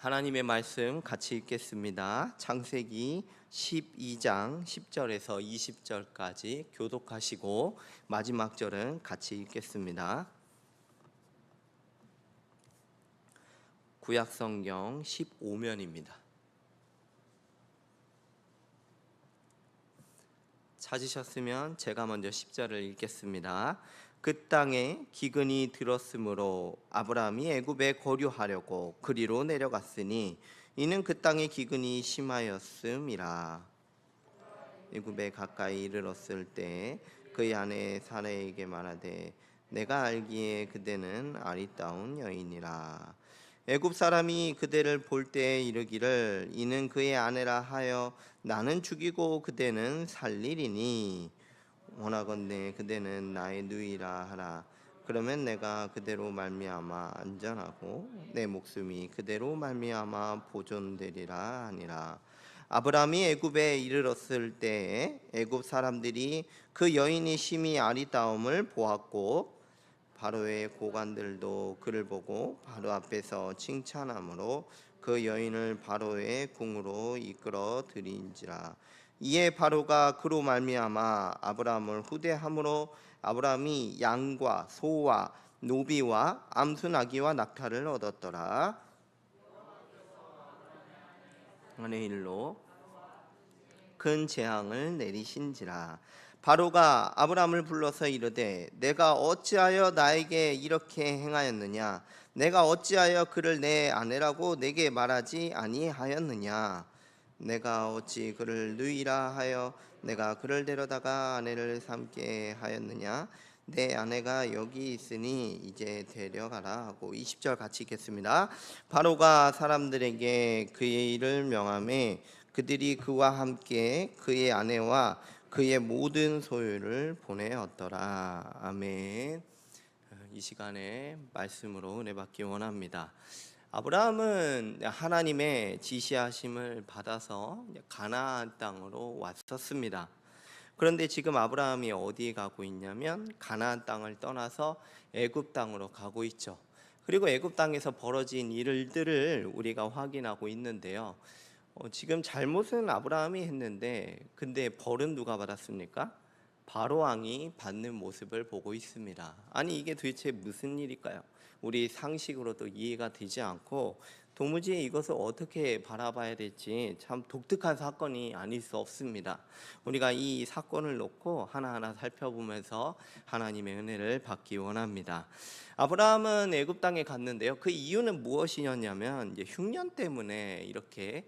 하나님의 말씀 같이 읽겠습니다. 창세기 12장 10절에서 20절까지 교독하시고 마지막 절은 같이 읽겠습니다. 구약성경 15면입니다. 찾으셨으면 제가 먼저 10절을 읽겠습니다. 그 땅에 기근이 들었으므로 아브라함이 애굽에 거류하려고 그리로 내려갔으니 이는 그 땅에 기근이 심하였음이라. 애굽에 가까이 이르렀을 때 그의 아내 사라에게 말하되 내가 알기에 그대는 아리따운 여인이라. 애굽 사람이 그대를 볼 때에 이르기를 이는 그의 아내라 하여 나는 죽이고 그대는 살리리니 원하건대 그대는 나의 누이라 하라. 그러면 내가 그대로 말미암아 안전하고 내 목숨이 그대로 말미암아 보존되리라 하니라. 아브라함이 애굽에 이르렀을 때에 애굽 사람들이 그 여인이 심히 아리따움을 보았고 바로의 고관들도 그를 보고 바로 앞에서 칭찬함으로 그 여인을 바로의 궁으로 이끌어 들인지라. 이에 바로가 그로 말미암아 아브라함을 후대함으로 아브라함이 양과 소와 노비와 암수 나귀와 낙타를 얻었더라. 내 일로 큰 재앙을 내리신지라. 바로가 아브라함을 불러서 이르되 내가 어찌하여 나에게 이렇게 행하였느냐? 내가 어찌하여 그를 내 아내라고 내게 말하지 아니하였느냐? 내가 어찌 그를 누이라 하여 내가 그를 데려다가 아내를 삼게 하였느냐? 내 아내가 여기 있으니 이제 데려가라 하고 20절 같이 읽겠습니다. 바로가 사람들에게 그의 일을 명하매 그들이 그와 함께 그의 아내와 그의 모든 소유를 보내었더라. 아멘. 이 시간에 말씀으로 은혜 받기 원합니다. 아브라함은 하나님의 지시하심을 받아서 가나안 땅으로 왔었습니다. 그런데 지금 아브라함이 어디에 가고 있냐면 가나안 땅을 떠나서 애굽 땅으로 가고 있죠. 그리고 애굽 땅에서 벌어진 일들을 우리가 확인하고 있는데요. 지금 잘못은 아브라함이 했는데 근데 벌은 누가 받았습니까? 바로 왕이 받는 모습을 보고 있습니다. 아니 이게 도대체 무슨 일일까요? 우리 상식으로도 이해가 되지 않고 도무지 이것을 어떻게 바라봐야 될지 참 독특한 사건이 아닐 수 없습니다. 우리가 이 사건을 놓고 하나하나 살펴보면서 하나님의 은혜를 받기 원합니다. 아브라함은 애굽 땅에 갔는데요. 그 이유는 무엇이었냐면 이제 흉년 때문에 이렇게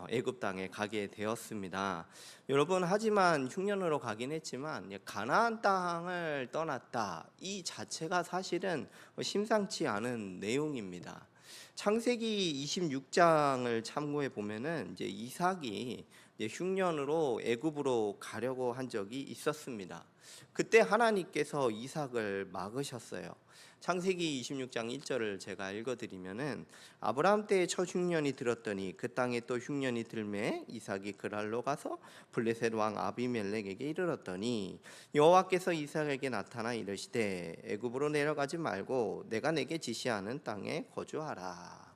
애굽 땅에 가게 되었습니다. 여러분, 하지만 흉년으로 가긴 했지만 가나안 땅을 떠났다, 이 자체가 사실은 심상치 않은 내용입니다. 창세기 26장을 참고해 보면은 이제 이삭이 흉년으로 애굽으로 가려고 한 적이 있었습니다. 그때 하나님께서 이삭을 막으셨어요. 창세기 26장 1절을 제가 읽어드리면은 아브라함 때에 첫 흉년이 들었더니 그 땅에 또 흉년이 들매 이삭이 그랄로 가서 블레셋 왕 아비멜렉에게 이르렀더니 여호와께서 이삭에게 나타나 이르시되 애굽으로 내려가지 말고 내가 내게 지시하는 땅에 거주하라.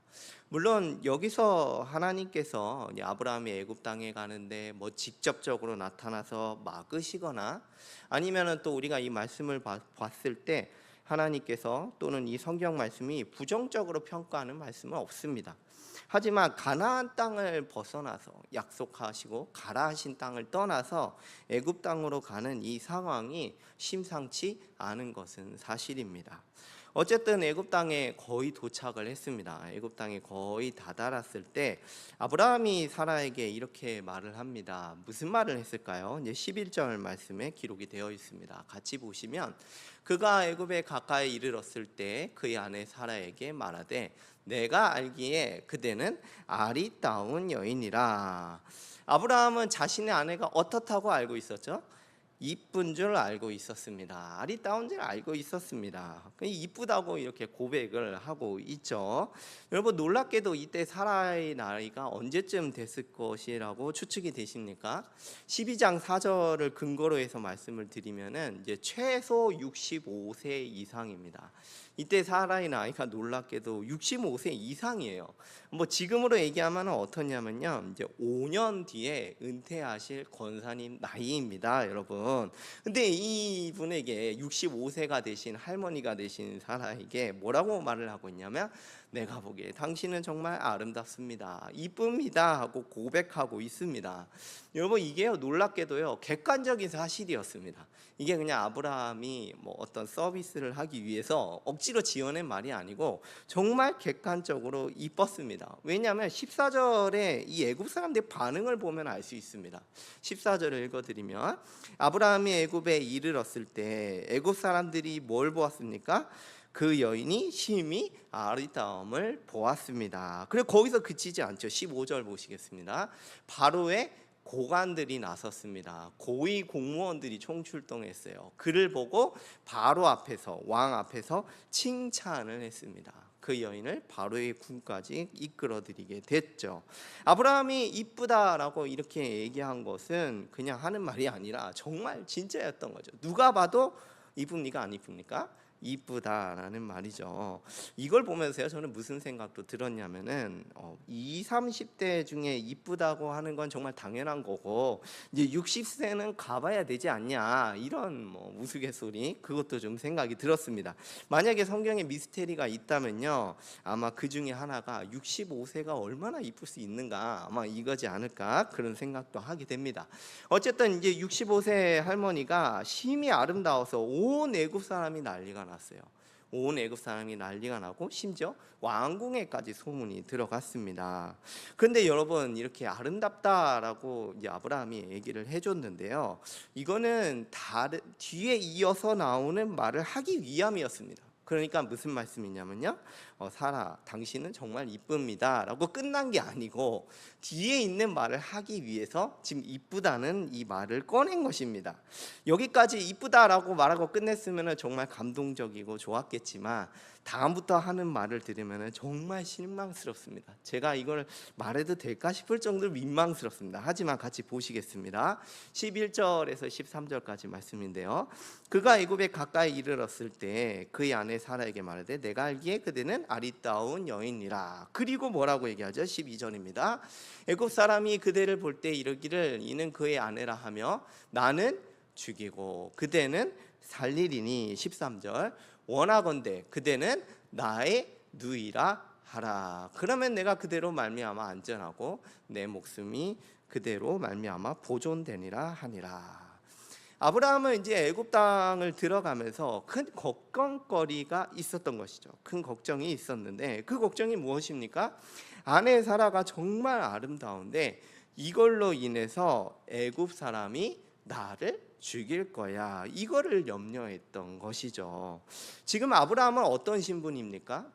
물론 여기서 하나님께서 아브라함이 애굽 땅에 가는데 직접적으로 나타나서 막으시거나 아니면은 또 우리가 이 말씀을 봤을 때 하나님께서 또는 이 성경 말씀이 부정적으로 평가하는 말씀은 없습니다. 하지만 가나안 땅을 벗어나서 약속하시고 가라 하신 땅을 떠나서 애굽 땅으로 가는 이 상황이 심상치 않은 것은 사실입니다. 어쨌든 애굽 땅에 거의 도착을 했습니다. 애굽 땅에 거의 다다랐을 때 아브라함이 사라에게 이렇게 말을 합니다. 무슨 말을 했을까요? 이제 11절 말씀에 기록이 되어 있습니다. 같이 보시면 그가 애굽에 가까이 이르렀을 때 그의 아내 사라에게 말하되 내가 알기에 그대는 아리따운 여인이라. 아브라함은 자신의 아내가 어떻다고 알고 있었죠? 이쁜 줄 알고 있었습니다. 아리따운 줄 알고 있었습니다. 이쁘다고 이렇게 고백을 하고 있죠. 여러분, 놀랍게도 이때 사라의 나이가 언제쯤 됐을 것이라고 추측이 되십니까? 12장 4절을 근거로 해서 말씀을 드리면은 이제 최소 65세 이상입니다. 이때 사라의 나이가 놀랍게도 65세 이상이에요. 뭐 지금으로 얘기하면 어떠냐면요, 이제 5년 뒤에 은퇴하실 권사님 나이입니다, 여러분. 근데 이분에게 65세가 되신 할머니가 되신 사라에게 뭐라고 말을 하고 있냐면, 내가 보기에 당신은 정말 아름답습니다, 이쁩니다 하고 고백하고 있습니다. 여러분, 이게요, 놀랍게도요, 객관적인 사실이었습니다. 이게 그냥 아브라함이 뭐 어떤 서비스를 하기 위해서 억지로 지어낸 말이 아니고 정말 객관적으로 이뻤습니다. 왜냐하면 14절에 이 애굽 사람들의 반응을 보면 알 수 있습니다. 14절을 읽어드리면, 아브라함이 애굽에 이르렀을 때 애굽 사람들이 뭘 보았습니까? 그 여인이 심히 아리따움을 보았습니다. 그리고 거기서 그치지 않죠. 15절 보시겠습니다. 바로의 고관들이 나섰습니다. 고위 공무원들이 총출동했어요. 그를 보고 바로 앞에서, 왕 앞에서 칭찬을 했습니다. 그 여인을 바로의 궁까지 이끌어들이게 됐죠. 아브라함이 이쁘다라고 이렇게 얘기한 것은 그냥 하는 말이 아니라 정말 진짜였던 거죠. 누가 봐도 이쁩니까, 안 이쁩니까? 이쁘다라는 말이죠. 이걸 보면서요, 저는 무슨 생각도 들었냐면은 20, 30대 중에 이쁘다고 하는 건 정말 당연한 거고, 이제 60세는 가봐야 되지 않냐, 이런 뭐 우스갯소리, 그것도 좀 생각이 들었습니다. 만약에 성경에 미스테리가 있다면요, 아마 그 중에 하나가 65세가 얼마나 이쁠 수 있는가, 아마 이거지 않을까, 그런 생각도 하게 됩니다. 어쨌든 이제 65세 할머니가 심히 아름다워서 온 애굽 사람이 난리가 났어요. 온 애굽 사람이 난리가 나고 심지어 왕궁에까지 소문이 들어갔습니다. 그런데 여러분, 이렇게 아름답다라고 이제 아브라함이 얘기를 해줬는데요, 이거는 뒤에 이어서 나오는 말을 하기 위함이었습니다. 그러니까 무슨 말씀이냐면요, 사라, 당신은 정말 이쁩니다 라고 끝난 게 아니고 뒤에 있는 말을 하기 위해서 지금 이쁘다는 이 말을 꺼낸 것입니다. 여기까지 이쁘다라고 말하고 끝냈으면 정말 감동적이고 좋았겠지만 다음부터 하는 말을 들으면 정말 실망스럽습니다. 제가 이걸 말해도 될까 싶을 정도로 민망스럽습니다. 하지만 같이 보시겠습니다. 11절에서 13절까지 말씀인데요, 그가 애굽에 가까이 이르렀을 때 그의 아내 사라에게 말하되 내가 알기에 그대는 아리따운 여인이라. 그리고 뭐라고 얘기하죠? 12절입니다. 애굽 사람이 그대를 볼 때 이르기를 이는 그의 아내라 하며 나는 죽이고 그대는 살리리니. 13절, 원하건대 그대는 나의 누이라 하라. 그러면 내가 그대로 말미암아 안전하고 내 목숨이 그대로 말미암아 보존되니라 하니라. 아브라함은 이제 애굽 땅을 들어가면서 큰 걱정거리가 있었던 것이죠. 큰 걱정이 있었는데 그 걱정이 무엇입니까? 아내 사라가 정말 아름다운데 이걸로 인해서 애굽 사람이 나를 죽일 거야, 이거를 염려했던 것이죠. 지금 아브라함은 어떤 신분입니까?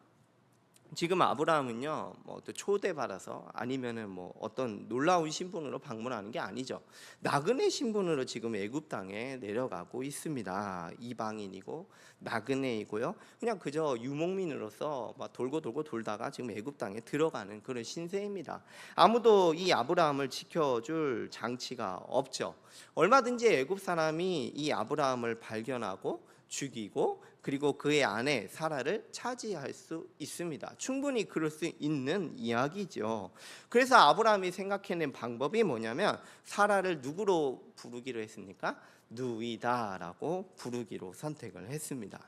지금 아브라함은요, 뭐 또 초대받아서 아니면은 뭐 어떤 놀라운 신분으로 방문하는 게 아니죠. 나그네 신분으로 지금 애굽 땅에 내려가고 있습니다. 이방인이고 나그네이고요, 그냥 그저 유목민으로서 막 돌고 돌다가 지금 애굽 땅에 들어가는 그런 신세입니다. 아무도 이 아브라함을 지켜줄 장치가 없죠. 얼마든지 애굽 사람이 이 아브라함을 발견하고 죽이고 그리고 그의 아내 사라를 차지할 수 있습니다. 충분히 그럴 수 있는 이야기죠. 그래서 아브라함이 생각해낸 방법이 뭐냐면 사라를 누구로 부르기로 했습니까? 누이다라고 부르기로 선택을 했습니다.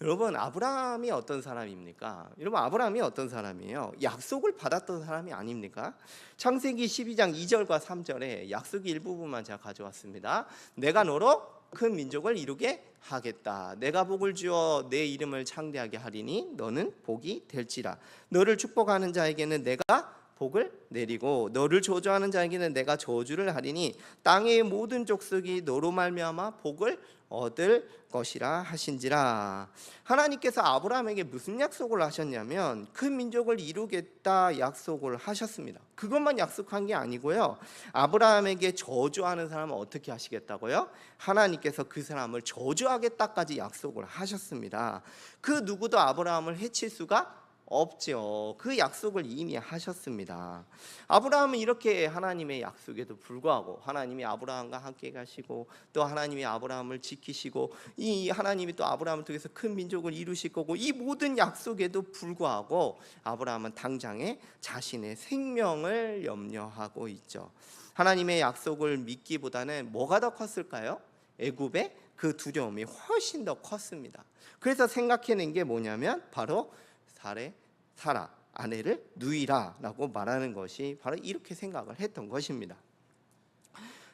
여러분, 아브라함이 어떤 사람입니까? 여러분, 아브라함이 어떤 사람이에요? 약속을 받았던 사람이 아닙니까? 창세기 12장 2절과 3절에 약속의 일부분만 제가 가져왔습니다. 내가 너로 큰 민족을 이루게 하겠다. 내가 복을 주어 내 이름을 창대하게 하리니 너는 복이 될지라. 너를 축복하는 자에게는 내가 복을 내리고 너를 저주하는 자에게는 내가 저주를 하리니 땅의 모든 족속이 너로 말미암아 복을 얻을 것이라 하신지라. 하나님께서 아브라함에게 무슨 약속을 하셨냐면 큰 민족을 이루겠다 약속을 하셨습니다. 그것만 약속한 게 아니고요, 아브라함에게 저주하는 사람은 어떻게 하시겠다고요? 하나님께서 그 사람을 저주하겠다까지 약속을 하셨습니다. 그 누구도 아브라함을 해칠 수가 없죠. 그 약속을 이미 하셨습니다. 아브라함은 이렇게 하나님의 약속에도 불구하고 하나님이 아브라함과 함께 가시고 또 하나님이 아브라함을 지키시고 이 하나님이 또 아브라함을 통해서 큰 민족을 이루실 거고 이 모든 약속에도 불구하고 아브라함은 당장에 자신의 생명을 염려하고 있죠. 하나님의 약속을 믿기보다는 뭐가 더 컸을까요? 애굽의 그 두려움이 훨씬 더 컸습니다. 그래서 생각해낸 게 뭐냐면 바로 사라 아내를 누이라라고 말하는 것이 바로 이렇게 생각을 했던 것입니다.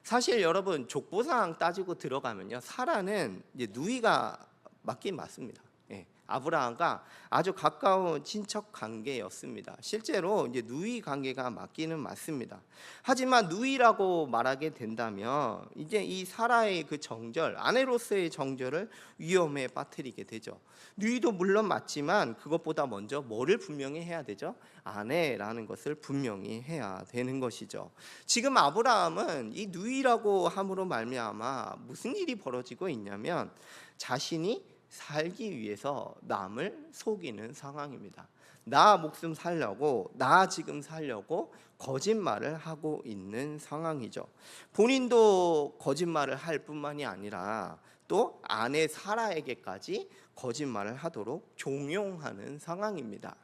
사실 여러분 족보상 따지고 들어가면요, 사라는 이제 누이가 맞긴 맞습니다. 예, 아브라함과 아주 가까운 친척 관계였습니다. 실제로 이제 누이 관계가 맞기는 맞습니다. 하지만 누이라고 말하게 된다면 이제 이 사라의 그 정절, 아내로서의 정절을 위험에 빠뜨리게 되죠. 누이도 물론 맞지만 그것보다 먼저 뭐를 분명히 해야 되죠? 아내라는 것을 분명히 해야 되는 것이죠. 지금 아브라함은 이 누이라고 함으로 말미암아 무슨 일이 벌어지고 있냐면 자신이 살기 위해서 남을 속이는 상황입니다. 나 목숨 살려고, 나 지금 살려고 거짓말을 하고 있는 상황이죠. 본인도 거짓말을 할 뿐만이 아니라 또 아내 사라에게까지 거짓말을 하도록 종용하는 상황입니다.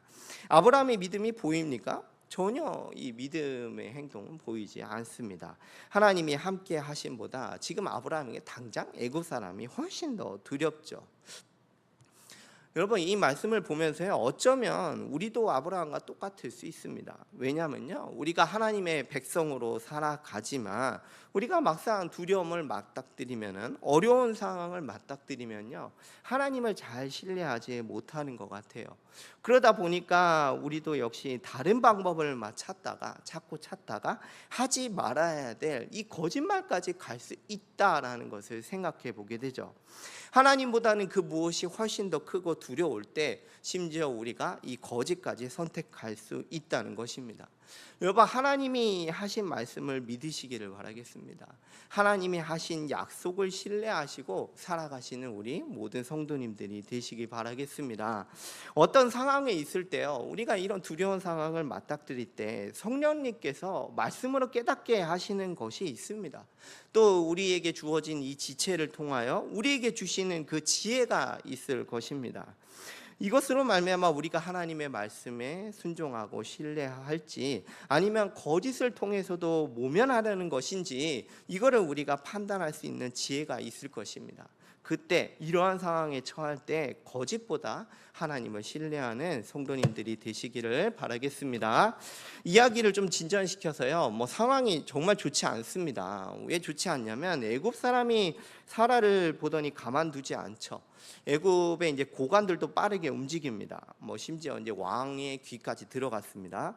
아브라함의 믿음이 보입니까? 전혀 이 믿음의 행동은 보이지 않습니다. 하나님이 함께 하심보다 지금 아브라함에게 당장 애굽 사람이 훨씬 더 두렵죠. 여러분 이 말씀을 보면서요, 어쩌면 우리도 아브라함과 똑같을 수 있습니다. 왜냐하면요, 우리가 하나님의 백성으로 살아가지만 우리가 막상 두려움을 맞닥뜨리면은, 어려운 상황을 맞닥뜨리면요, 하나님을 잘 신뢰하지 못하는 것 같아요. 그러다 보니까 우리도 역시 다른 방법을 찾고 찾다가 하지 말아야 될 이 거짓말까지 갈 수 있다라는 것을 생각해 보게 되죠. 하나님보다는 그 무엇이 훨씬 더 크고 두려울 때 심지어 우리가 이 거짓까지 선택할 수 있다는 것입니다. 여러분 하나님이 하신 말씀을 믿으시기를 바라겠습니다. 하나님이 하신 약속을 신뢰하시고 살아가시는 우리 모든 성도님들이 되시기 바라겠습니다. 어떤 상황에 있을 때요, 우리가 이런 두려운 상황을 맞닥뜨릴 때 성령님께서 말씀으로 깨닫게 하시는 것이 있습니다. 또 우리에게 주어진 이 지체를 통하여 우리에게 주시는 그 지혜가 있을 것입니다. 이것으로 말미암아 우리가 하나님의 말씀에 순종하고 신뢰할지 아니면 거짓을 통해서도 모면하려는 것인지 이거를 우리가 판단할 수 있는 지혜가 있을 것입니다. 그때 이러한 상황에 처할 때 거짓보다 하나님을 신뢰하는 성도님들이 되시기를 바라겠습니다. 이야기를 좀 진전시켜서요, 상황이 정말 좋지 않습니다. 왜 좋지 않냐면 애굽 사람이 사라를 보더니 가만두지 않죠. 애굽의 이제 고관들도 빠르게 움직입니다. 심지어 이제 왕의 귀까지 들어갔습니다.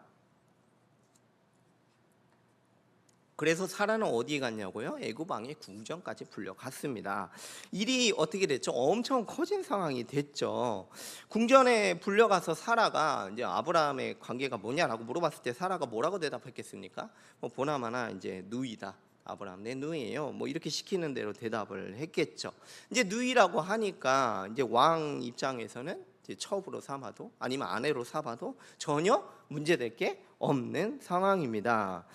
그래서 사라는 어디에 갔냐고요? 애굽 왕의 궁전까지 불려갔습니다. 일이 어떻게 됐죠? 엄청 커진 상황이 됐죠. 궁전에 불려가서 사라가 이제 아브라함의 관계가 뭐냐라고 물어봤을 때 사라가 뭐라고 대답했겠습니까? 보나마나 이제 누이다. 아브라함 내 누이예요. 이렇게 시키는 대로 대답을 했겠죠. 이제 누이라고 하니까 이제 왕 입장에서는 이제 첩으로 삼아도 아니면 아내로 삼아도 전혀 문제될 게 없는 상황입니다.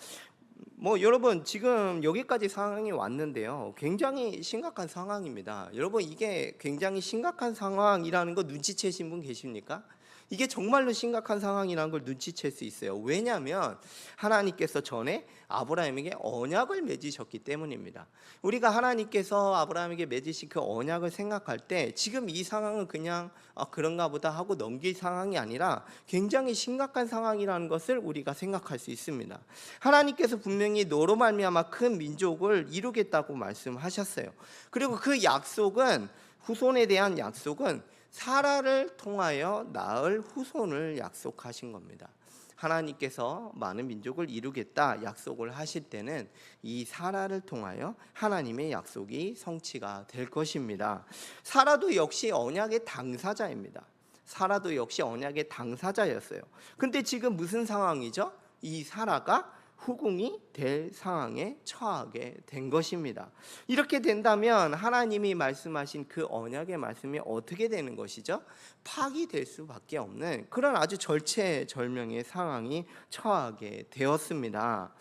여러분 지금 여기까지 상황이 왔는데요, 굉장히 심각한 상황입니다. 여러분 이게 굉장히 심각한 상황이라는 거 눈치채신 분 계십니까? 이게 정말로 심각한 상황이라는 걸 눈치챌 수 있어요. 왜냐하면 하나님께서 전에 아브라함에게 언약을 맺으셨기 때문입니다. 우리가 하나님께서 아브라함에게 맺으신 그 언약을 생각할 때 지금 이 상황은 그냥 그런가 보다 하고 넘길 상황이 아니라 굉장히 심각한 상황이라는 것을 우리가 생각할 수 있습니다. 하나님께서 분명히 너로 말미암아 큰 민족을 이루겠다고 말씀하셨어요. 그리고 그 약속은, 후손에 대한 약속은 사라를 통하여 낳을 후손을 약속하신 겁니다. 하나님께서 많은 민족을 이루겠다 약속을 하실 때는 이 사라를 통하여 하나님의 약속이 성취가 될 것입니다. 사라도 역시 언약의 당사자입니다. 사라도 역시 언약의 당사자였어요. 근데 지금 무슨 상황이죠? 이 사라가 후궁이 될 상황에 처하게 된 것입니다. 이렇게 된다면 하나님이 말씀하신 그 언약의 말씀이 어떻게 되는 것이죠? 파기될 수밖에 없는 그런 아주 절체절명의 상황이 처하게 되었습니다.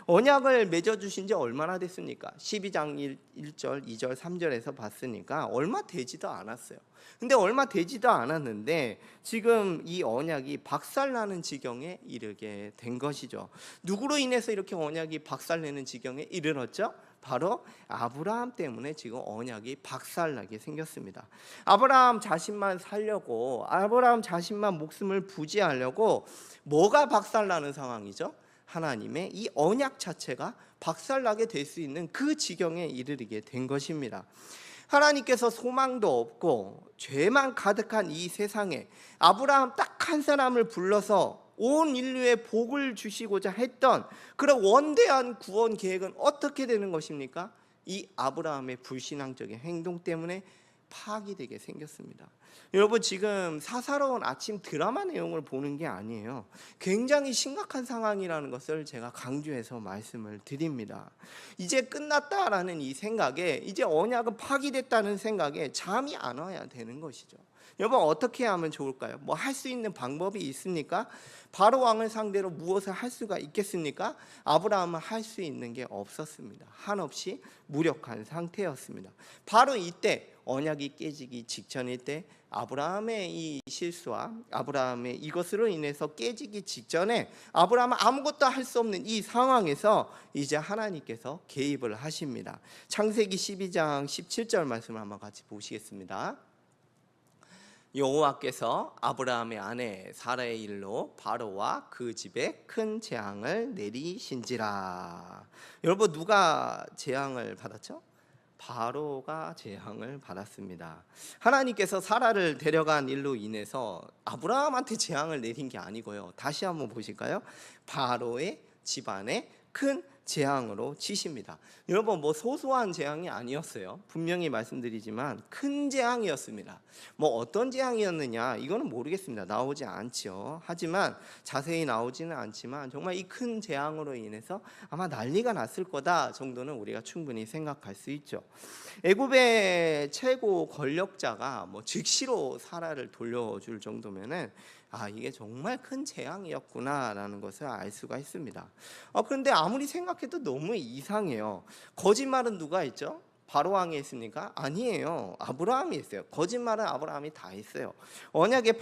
언약을 맺어주신 지 얼마나 됐습니까? 12장 1절, 2절, 3절에서 봤으니까 얼마 되지도 않았어요. 근데 얼마 되지도 않았는데 지금 이 언약이 박살나는 지경에 이르게 된 것이죠. 누구로 인해서 이렇게 언약이 박살내는 지경에 이르렀죠? 바로 아브라함 때문에 지금 언약이 박살나게 생겼습니다. 아브라함 자신만 살려고, 아브라함 자신만 목숨을 부지하려고 뭐가 박살나는 상황이죠? 하나님의 이 언약 자체가 박살나게 될 수 있는 그 지경에 이르게 된 것입니다. 하나님께서 소망도 없고 죄만 가득한 이 세상에 아브라함 딱 한 사람을 불러서 온 인류에 복을 주시고자 했던 그런 원대한 구원 계획은 어떻게 되는 것입니까? 이 아브라함의 불신앙적인 행동 때문에 파기되게 생겼습니다. 여러분, 지금 사사로운 아침 드라마 내용을 보는 게 아니에요. 굉장히 심각한 상황이라는 것을 제가 강조해서 말씀을 드립니다. 이제 끝났다라는 이 생각에, 이제 언약은 파기됐다는 생각에 잠이 안 와야 되는 것이죠. 여러분, 어떻게 하면 좋을까요? 뭐 할 수 있는 방법이 있습니까? 바로 왕을 상대로 무엇을 할 수가 있겠습니까? 아브라함은 할 수 있는 게 없었습니다. 한없이 무력한 상태였습니다. 바로 이때 언약이 깨지기 직전일 때 아브라함의 이 실수와 아브라함의 이것으로 인해서 깨지기 직전에 아브라함은 아무것도 할 수 없는 이 상황에서 이제 하나님께서 개입을 하십니다. 창세기 12장 17절 말씀을 한번 같이 보시겠습니다. 여호와께서 아브라함의 아내 사라의 일로 바로와 그 집에 큰 재앙을 내리신지라. 여러분, 누가 재앙을 받았죠? 바로가 재앙을 받았습니다. 하나님께서 사라를 데려간 일로 인해서 아브라함한테 재앙을 내린 게 아니고요. 다시 한번 보실까요? 바로의 집안에 큰 재앙으로 치십니다. 여러분, 뭐 소소한 재앙이 아니었어요. 분명히 말씀드리지만 큰 재앙이었습니다. 뭐 어떤 재앙이었느냐 이거는 모르겠습니다. 나오지 않죠. 하지만 자세히 나오지는 않지만 정말 이 큰 재앙으로 인해서 아마 난리가 났을 거다 정도는 우리가 충분히 생각할 수 있죠. 애굽의 최고 권력자가 뭐 즉시로 사라를 돌려줄 정도면은 이게 정말 큰 재앙이었구나라는 것을 알 수가 있습니다. 그런데 아무리 생각해도 너무 이상해요. 거짓말은 누가 했죠? 바로 왕이 했습니까? 아니에요. 아브라함이 했어요. 거짓말은 아브라함이 다 했어요. 언약의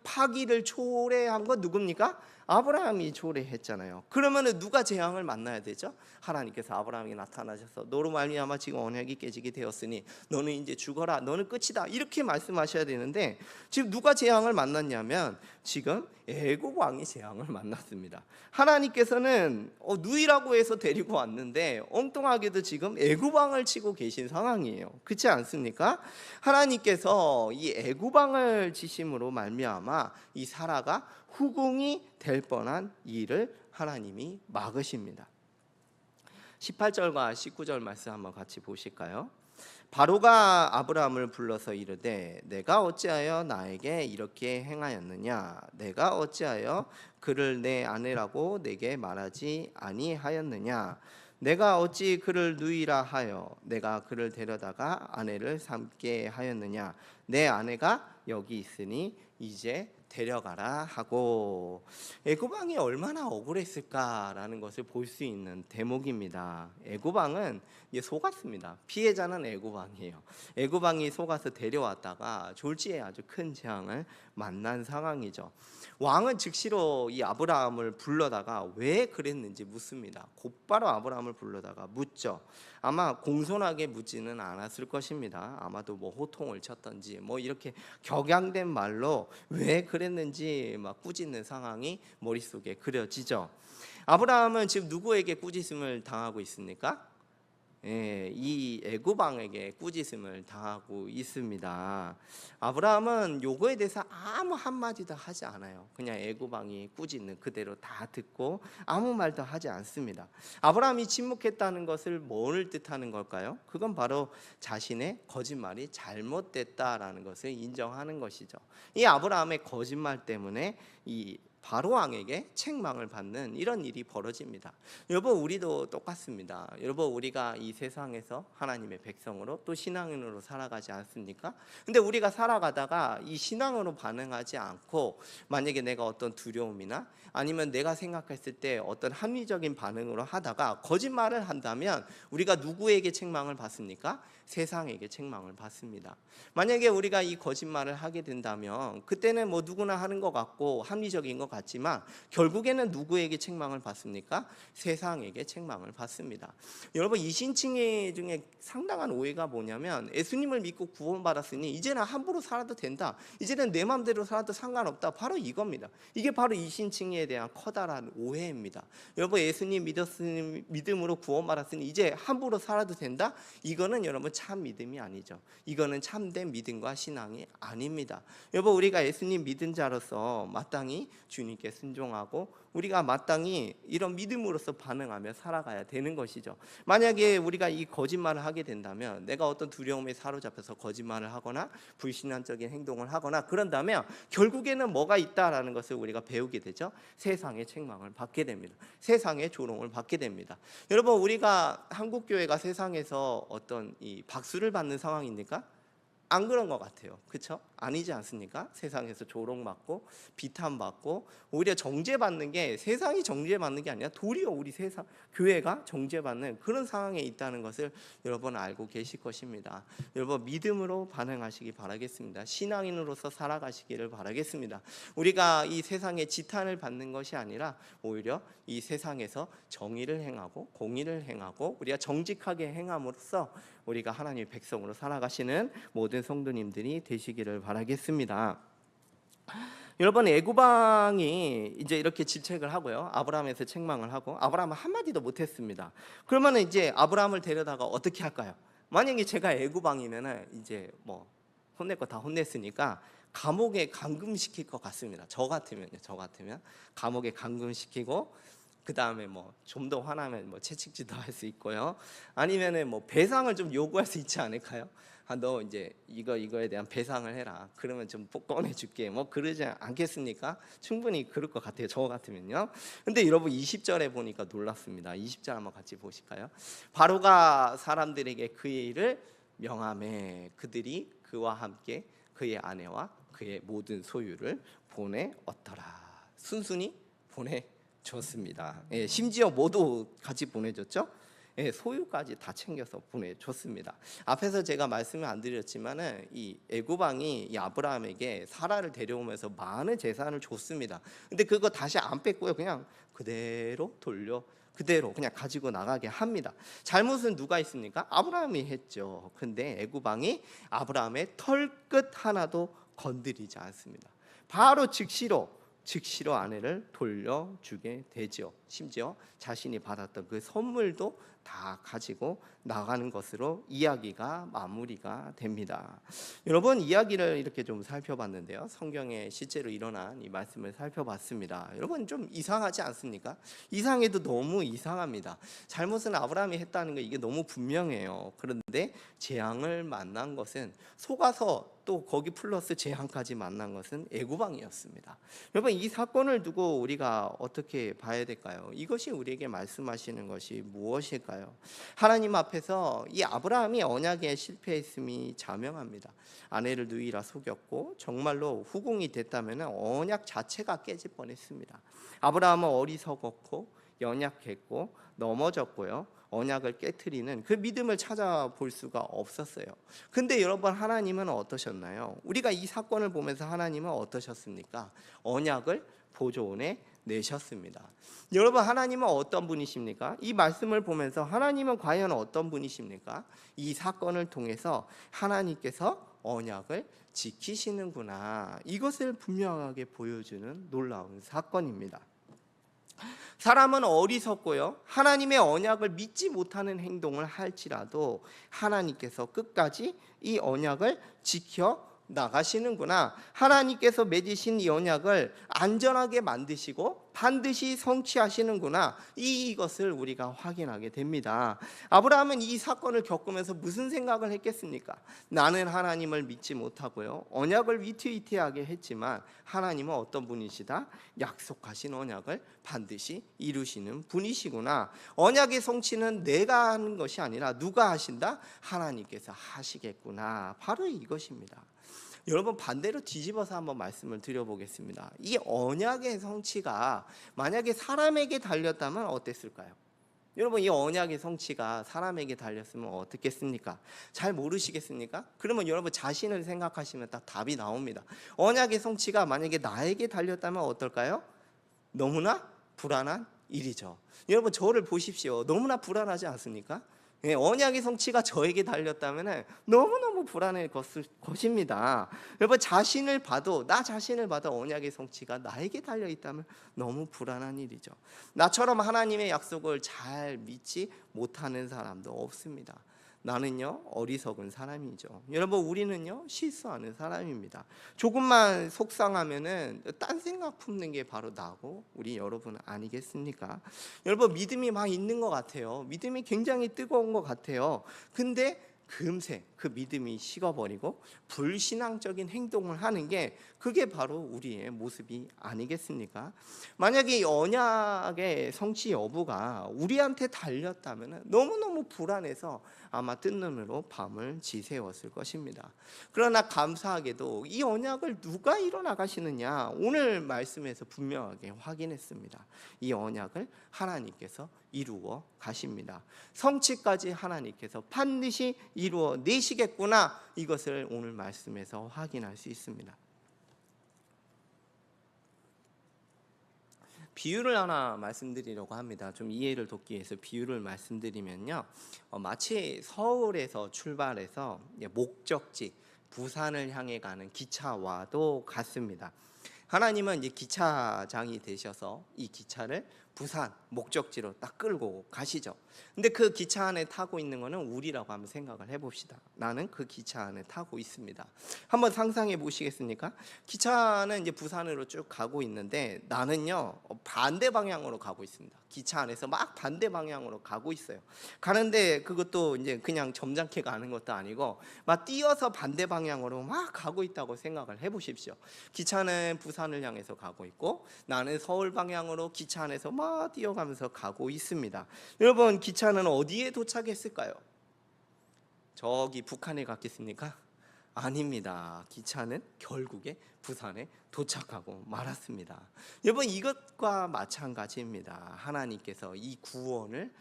파기를 초래한 건 누굽니까? 아브라함이 초래했잖아요. 그러면은 누가 재앙을 만나야 되죠? 하나님께서 아브라함에게 나타나셔서 너로 말미암아 지금 언약이 깨지게 되었으니 너는 이제 죽어라. 너는 끝이다. 이렇게 말씀하셔야 되는데 지금 누가 재앙을 만났냐면 지금 애굽 왕이 재앙을 만났습니다. 하나님께서는 누이라고 해서 데리고 왔는데 엉뚱하게도 지금 애굽 왕을 치고 계신 상황이에요. 그렇지 않습니까? 하나님께서 이 애굽 왕을 치심으로 말미암아 이 사라가 후궁이 될 뻔한 일을 하나님이 막으십니다. 18절과 19절 말씀 한번 같이 보실까요? 바로가 아브라함을 불러서 이르되 내가 어찌하여 나에게 이렇게 행하였느냐? 내가 어찌하여 그를 내 아내라고 내게 말하지 아니하였느냐? 내가 어찌 그를 누이라 하여 내가 그를 데려다가 아내를 삼게 하였느냐? 내 아내가 여기 있으니 이제 데려가라 하고. 애굽 왕이 얼마나 억울했을까라는 것을 볼 수 있는 대목입니다. 애굽 왕은 속았습니다. 피해자는 애굽 왕이에요. 애굽 왕이 속아서 데려왔다가 졸지에 아주 큰 재앙을 만난 상황이죠. 왕은 즉시로 이 아브라함을 불러다가 왜 그랬는지 묻습니다. 곧바로 아브라함을 불러다가 묻죠. 아마 공손하게 묻지는 않았을 것입니다. 아마도 뭐 호통을 쳤던지 뭐 이렇게 격양된 말로 왜 그랬는지 막 꾸짖는 상황이 머릿속에 그려지죠. 아브라함은 지금 누구에게 꾸짖음을 당하고 있습니까? 이 애굽 왕에게 꾸짖음을 당하고 있습니다. 아브라함은 요거에 대해서 아무 한마디도 하지 않아요. 그냥 애굽 왕이 꾸짖는 그대로 다 듣고 아무 말도 하지 않습니다. 아브라함이 침묵했다는 것을 뭘 뜻하는 걸까요? 그건 바로 자신의 거짓말이 잘못됐다라는 것을 인정하는 것이죠. 이 아브라함의 거짓말 때문에 이 바로 왕에게 책망을 받는 이런 일이 벌어집니다. 여러분, 우리도 똑같습니다. 여러분, 우리가 이 세상에서 하나님의 백성으로 또 신앙인으로 살아가지 않습니까? 근데 우리가 살아가다가 이 신앙으로 반응하지 않고 만약에 내가 어떤 두려움이나 아니면 내가 생각했을 때 어떤 합리적인 반응으로 하다가 거짓말을 한다면 우리가 누구에게 책망을 받습니까? 세상에게 책망을 받습니다. 만약에 우리가 이 거짓말을 하게 된다면 그때는 뭐 누구나 하는 것 같고 합리적인 것 같지만 결국에는 누구에게 책망을 받습니까? 세상에게 책망을 받습니다. 여러분, 이신칭의 중에 상당한 오해가 뭐냐면 예수님을 믿고 구원받았으니 이제는 함부로 살아도 된다, 이제는 내 마음대로 살아도 상관없다, 바로 이겁니다. 이게 바로 이신칭에 대한 커다란 오해입니다. 여러분, 예수님 믿었으니 믿음으로 구원받았으니 이제 함부로 살아도 된다? 이거는 여러분 참 믿음이 아니죠. 이거는 참된 믿음과 신앙이 아닙니다. 여러분, 우리가 예수님 믿은 자로서 마땅히 주님께 순종하고 우리가 마땅히 이런 믿음으로서 반응하며 살아가야 되는 것이죠. 만약에 우리가 이 거짓말을 하게 된다면, 내가 어떤 두려움에 사로잡혀서 거짓말을 하거나 불신앙적인 행동을 하거나 그런다면 결국에는 뭐가 있다라는 것을 우리가 배우게 되죠. 세상의 책망을 받게 됩니다. 세상의 조롱을 받게 됩니다. 여러분, 우리가 한국교회가 세상에서 어떤 이 박수를 받는 상황입니까? 안 그런 것 같아요. 그렇죠? 아니지 않습니까? 세상에서 조롱받고 비탄받고 오히려 정죄받는 게, 세상이 정죄받는 게 아니라 도리어 우리 세상 교회가 정죄받는 그런 상황에 있다는 것을 여러분 알고 계실 것입니다. 여러분, 믿음으로 반응하시기 바라겠습니다. 신앙인으로서 살아가시기를 바라겠습니다. 우리가 이 세상에 지탄을 받는 것이 아니라 오히려 이 세상에서 정의를 행하고 공의를 행하고 우리가 정직하게 행함으로써 우리가 하나님의 백성으로 살아가시는 모든 성도님들이 되시기를 바라겠습니다. 여러분, 애굽왕이 이제 이렇게 질책을 하고요, 아브라함에서 책망을 하고 아브라함은 한마디도 못했습니다. 그러면 이제 아브라함을 데려다가 어떻게 할까요? 만약에 제가 애굽왕이면은 이제 뭐 혼낼 거 다 혼냈으니까 감옥에 감금시킬 것 같습니다. 저 같으면 감옥에 감금시키고 그 다음에 뭐 좀 더 화나면 뭐 채찍질도 할 수 있고요. 아니면은 뭐 배상을 좀 요구할 수 있지 않을까요? 너 이제 이거에 대한 배상을 해라. 그러면 좀 꺼내줄게. 뭐 그러지 않겠습니까? 충분히 그럴 것 같아요. 저 같으면요. 근데 여러분, 20절에 보니까 놀랍습니다. 20절 한번 같이 보실까요? 바로가 사람들에게 그의 일을 명하매 그들이 그와 함께 그의 아내와 그의 모든 소유를 보내었더라. 순순히 보내줬습니다. 심지어 모두 같이 보내줬죠. 소유까지 다 챙겨서 보내줬습니다. 앞에서 제가 말씀을 안 드렸지만은 이 애굽왕이 이 아브라함에게 사라를 데려오면서 많은 재산을 줬습니다. 근데 그거 다시 안 뺐고요, 그냥 그대로 그대로 그냥 가지고 나가게 합니다. 잘못은 누가 있습니까? 아브라함이 했죠. 근데 애굽왕이 아브라함의 털끝 하나도 건드리지 않습니다. 바로 즉시로 아내를 돌려주게 되죠. 심지어 자신이 받았던 그 선물도 다 가지고 나가는 것으로 이야기가 마무리가 됩니다. 여러분, 이야기를 이렇게 좀 살펴봤는데요, 성경에 실제로 일어난 이 말씀을 살펴봤습니다. 여러분, 좀 이상하지 않습니까? 이상해도 너무 이상합니다. 잘못은 아브라함이 했다는 거 이게 너무 분명해요. 그런데 재앙을 만난 것은, 속아서 또 거기 플러스 재앙까지 만난 것은 애굽왕이었습니다. 여러분, 이 사건을 두고 우리가 어떻게 봐야 될까요? 이것이 우리에게 말씀하시는 것이 무엇일까요? 하나님 앞에서 이 아브라함이 언약에 실패했음이 자명합니다. 아내를 누이라 속였고 정말로 후궁이 됐다면 언약 자체가 깨질 뻔했습니다. 아브라함은 어리석었고 연약했고 넘어졌고요, 언약을 깨트리는 그 믿음을 찾아볼 수가 없었어요. 근데 여러분, 하나님은 어떠셨나요? 우리가 이 사건을 보면서 하나님은 어떠셨습니까? 언약을 보존해 내셨습니다. 여러분, 하나님은 어떤 분이십니까? 이 말씀을 보면서 하나님은 과연 어떤 분이십니까? 이 사건을 통해서 하나님께서 언약을 지키시는구나, 이것을 분명하게 보여주는 놀라운 사건입니다. 사람은 어리석고요, 하나님의 언약을 믿지 못하는 행동을 할지라도 하나님께서 끝까지 이 언약을 지켜 나가시는구나. 하나님께서 맺으신 이 언약을 안전하게 만드시고 반드시 성취하시는구나. 이것을 우리가 확인하게 됩니다. 아브라함은 이 사건을 겪으면서 무슨 생각을 했겠습니까? 나는 하나님을 믿지 못하고요, 언약을 위태위태하게 했지만 하나님은 어떤 분이시다? 약속하신 언약을 반드시 이루시는 분이시구나. 언약의 성취는 내가 하는 것이 아니라 누가 하신다? 하나님께서 하시겠구나. 바로 이것입니다. 여러분, 반대로 뒤집어서 한번 말씀을 드려보겠습니다. 이 언약의 성취가 만약에 사람에게 달렸다면 어땠을까요? 여러분, 이 언약의 성취가 사람에게 달렸으면 어떻겠습니까? 잘 모르시겠습니까? 그러면 여러분 자신을 생각하시면 딱 답이 나옵니다. 언약의 성취가 만약에 나에게 달렸다면 어떨까요? 너무나 불안한 일이죠. 여러분, 저를 보십시오. 너무나 불안하지 않습니까? 언약의 성취가 저에게 달렸다면 너무너무 불안할 것입니다. 여러분, 나 자신을 봐도 언약의 성취가 나에게 달려있다면 너무 불안한 일이죠. 나처럼 하나님의 약속을 잘 믿지 못하는 사람도 없습니다. 나는요, 어리석은 사람이죠. 여러분, 우리는요, 실수하는 사람입니다. 조금만 속상하면은 딴 생각 품는 게 바로 나고 우리 여러분 아니겠습니까? 여러분, 믿음이 막 있는 것 같아요. 믿음이 굉장히 뜨거운 것 같아요. 근데 금세 그 믿음이 식어버리고 불신앙적인 행동을 하는 게, 그게 바로 우리의 모습이 아니겠습니까? 만약에 이 언약의 성취 여부가 우리한테 달렸다면 너무너무 불안해서 아마 뜬 눈으로 밤을 지새웠을 것입니다. 그러나 감사하게도 이 언약을 누가 이뤄나가시느냐, 오늘 말씀에서 분명하게 확인했습니다. 이 언약을 하나님께서 이루어 가십니다. 성취까지 하나님께서 반드시 이루어 내시겠구나, 이것을 오늘 말씀에서 확인할 수 있습니다. 비유를 하나 말씀드리려고 합니다. 좀 이해를 돕기 위해서 비유를 말씀드리면요, 마치 서울에서 출발해서 목적지 부산을 향해 가는 기차와도 같습니다. 하나님은 이제 기차장이 되셔서 이 기차를 부산 목적지로 딱 끌고 가시죠. 근데 그 기차 안에 타고 있는 거는 우리라고 한번 생각을 해봅시다. 나는 그 기차 안에 타고 있습니다. 한번 상상해 보시겠습니까? 기차는 이제 부산으로 쭉 가고 있는데 나는요, 반대 방향으로 가고 있습니다. 기차 안에서 막 반대 방향으로 가고 있어요. 가는데 그것도 이제 그냥 점잖게 가는 것도 아니고 막 뛰어서 반대 방향으로 막 가고 있다고 생각을 해보십시오. 기차는 부산을 향해서 가고 있고 나는 서울 방향으로 기차 안에서 막 뛰어가면서 가고 있습니다. 여러분, 기차는 어디에 도착했을까요? 저기 북한에 갔겠습니까? 아닙니다. 기차는 결국에 부산에 도착하고 말았습니다. 여러분, 이것과 마찬가지입니다. 하나님께서 이 구원을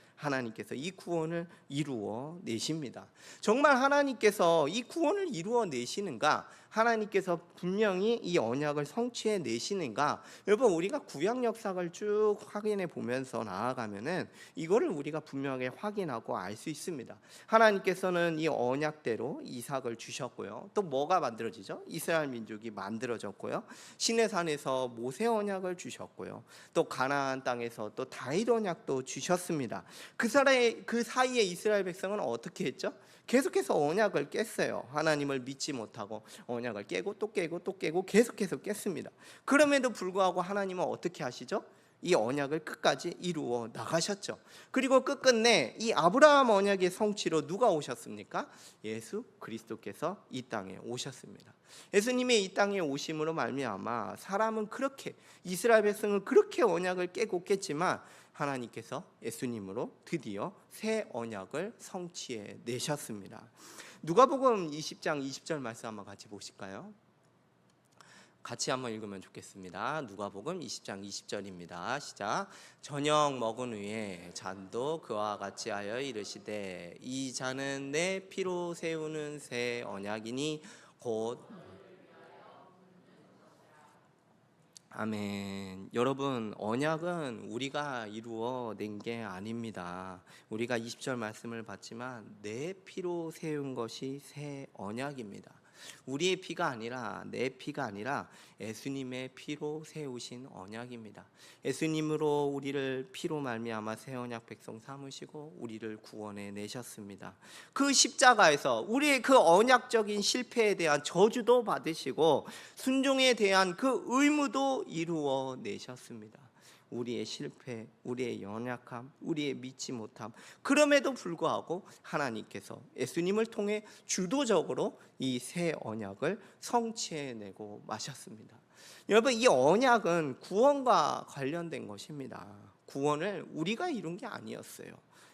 이루어 내십니다. 정말 하나님께서 이 구원을 이루어 내시는가? 하나님께서 분명히 이 언약을 성취해 내시는가? 여러분, 우리가 구약 역사를 쭉 확인해 보면서 나아가면은 이거를 우리가 분명하게 확인하고 알 수 있습니다. 하나님께서는 이 언약대로 이삭을 주셨고요. 또 뭐가 만들어지죠? 이스라엘 민족이 만들어졌고요. 시내산에서 모세 언약을 주셨고요. 또 가나안 땅에서 또 다윗 언약도 주셨습니다. 그 사이에 이스라엘 백성은 어떻게 했죠? 계속해서 언약을 깼어요. 하나님을 믿지 못하고 언약을 깨고 또 깨고 또 깨고 계속해서 깼습니다. 그럼에도 불구하고 하나님은 어떻게 하시죠? 이 언약을 끝까지 이루어 나가셨죠. 그리고 끝끝내 이 아브라함 언약의 성취로 누가 오셨습니까? 예수 그리스도께서 이 땅에 오셨습니다. 예수님의 이 땅에 오심으로 말미암아 사람은 그렇게, 이스라엘 백성은 그렇게 언약을 깨고 깼지만 하나님께서 예수님으로 드디어 새 언약을 성취해 내셨습니다. 누가복음 20장 20절 말씀 한번 같이 보실까요? 같이 한번 읽으면 좋겠습니다. 누가복음 20장 20절입니다. 시작. 저녁 먹은 후에 잔도 그와 같이 하여 이르시되 이 잔은 내 피로 세우는 새 언약이니 곧. 아멘. 여러분, 언약은 우리가 이루어 낸 게 아닙니다. 우리가 20절 말씀을 봤지만 내 피로 세운 것이 새 언약입니다. 우리의 피가 아니라 내 피가 아니라 예수님의 피로 세우신 언약입니다. 예수님으로 우리를 피로 말미암아 새 언약 백성 삼으시고 우리를 구원해 내셨습니다. 그 십자가에서 우리의 그 언약적인 실패에 대한 저주도 받으시고 순종에 대한 그 의무도 이루어 내셨습니다. 우리의 실패, 우리의 연약함, 우리의 믿지 못함, 그럼에도 불구하고 하나님께서 예수님을 통해 주도적으로 이 새 언약을 성취해내고 마셨습니다. 여러분, 이 언약은 구원과 관련된 것입니다. 구원을 우리가 이룬 게 아니었어요.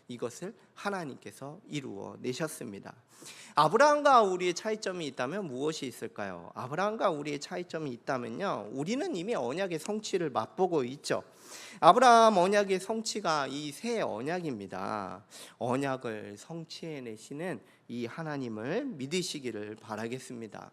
이것을 하나님께서 이루어 내셨습니다. 아브라함과 우리의 차이점이 있다면 무엇이 있을까요? 아브라함과 우리의 차이점이 있다면요, 우리는 이미 언약의 성취를 맛보고 있죠. 아브라함 언약의 성취가 이 새 언약입니다. 언약을 성취해내시는 이 하나님을 믿으시기를 바라겠습니다.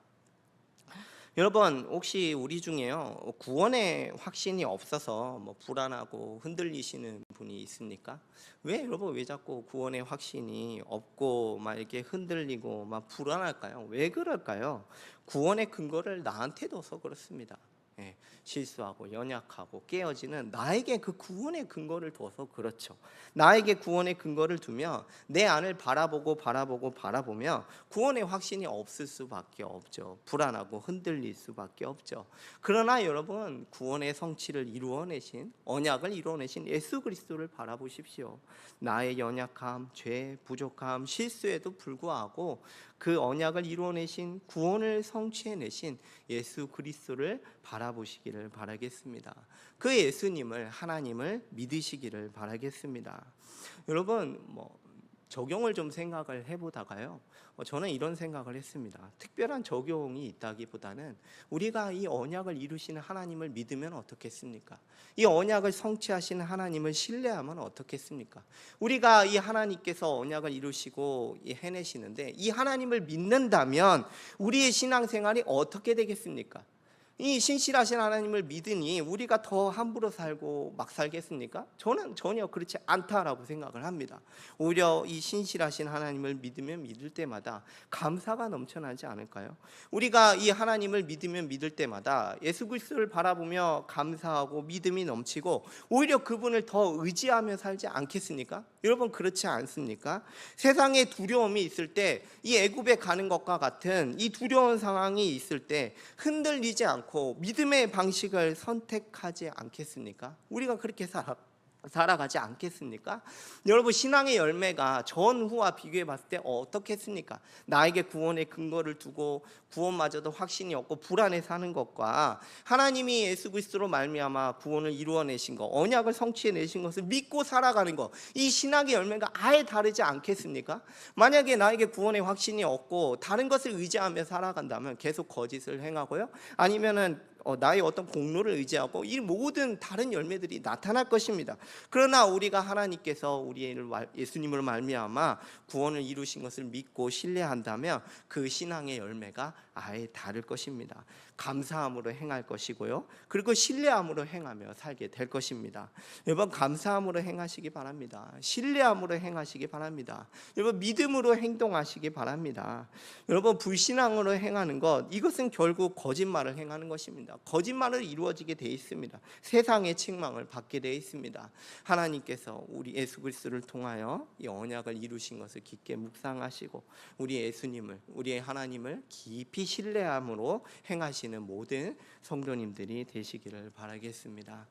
여러분, 혹시 우리 중에요, 구원의 확신이 없어서 불안하고 흔들리시는 분이 있습니까? 여러분, 왜 자꾸 구원의 확신이 없고 막 이렇게 흔들리고 막 불안할까요? 왜 그럴까요? 구원의 근거를 나한테 둬서 그렇습니다. 예, 실수하고 연약하고 깨어지는 나에게 그 구원의 근거를 둬서 그렇죠. 나에게 구원의 근거를 두면 내 안을 바라보며 구원의 확신이 없을 수밖에 없죠. 불안하고 흔들릴 수밖에 없죠. 그러나 여러분, 구원의 성취를 이루어내신, 언약을 이루어내신 예수 그리스도를 바라보십시오. 나의 연약함, 죄, 부족함, 실수에도 불구하고 그 언약을 이루어내신, 구원을 성취해내신 예수 그리스도를 바라보시기를 바라겠습니다. 그 예수님을, 하나님을 믿으시기를 바라겠습니다. 여러분, 적용을 좀 생각을 해보다가요, 저는 이런 생각을 했습니다. 특별한 적용이 있다기보다는 우리가 이 언약을 이루시는 하나님을 믿으면 어떻겠습니까? 이 언약을 성취하시는 하나님을 신뢰하면 어떻겠습니까? 우리가 이 하나님께서 언약을 이루시고 해내시는데 이 하나님을 믿는다면 우리의 신앙생활이 어떻게 되겠습니까? 이 신실하신 하나님을 믿으니 우리가 더 함부로 살고 막 살겠습니까? 저는 전혀 그렇지 않다라고 생각을 합니다. 오히려 이 신실하신 하나님을 믿으면 믿을 때마다 감사가 넘쳐나지 않을까요? 우리가 이 하나님을 믿으면 믿을 때마다 예수 그리스도를 바라보며 감사하고 믿음이 넘치고 오히려 그분을 더 의지하며 살지 않겠습니까? 여러분, 그렇지 않습니까? 세상에 두려움이 있을 때, 이 애굽에 가는 것과 같은 이 두려운 상황이 있을 때 흔들리지 않고 믿음의 방식을 선택하지 않겠습니까? 우리가 그렇게 살아가지 않겠습니까? 여러분, 신앙의 열매가 전후와 비교해 봤을 때 어떻겠습니까? 나에게 구원의 근거를 두고 구원마저도 확신이 없고 불안해 사는 것과 하나님이 예수 그리스도로 말미암아 구원을 이루어내신 것, 언약을 성취해내신 것을 믿고 살아가는 것, 이 신앙의 열매가 아예 다르지 않겠습니까? 만약에 나에게 구원의 확신이 없고 다른 것을 의지하며 살아간다면 계속 거짓을 행하고요, 아니면은 나의 어떤 공로를 의지하고 이 모든 다른 열매들이 나타날 것입니다. 그러나 우리가 하나님께서 우리를 예수님으로 말미암아 구원을 이루신 것을 믿고 신뢰한다면 그 신앙의 열매가 아예 다를 것입니다. 감사함으로 행할 것이고요, 그리고 신뢰함으로 행하며 살게 될 것입니다. 여러분, 감사함으로 행하시기 바랍니다. 신뢰함으로 행하시기 바랍니다. 여러분, 믿음으로 행동하시기 바랍니다. 여러분, 불신앙으로 행하는 것, 이것은 결국 거짓말을 행하는 것입니다. 거짓말을 이루어지게 되어 있습니다. 세상의 책망을 받게 되어 있습니다. 하나님께서 우리 예수 그리스도를 통하여 이 언약을 이루신 것을 깊게 묵상하시고 우리 예수님을, 우리의 하나님을 깊이 신뢰함으로 행하시는 모든 성도님들이 되시기를 바라겠습니다.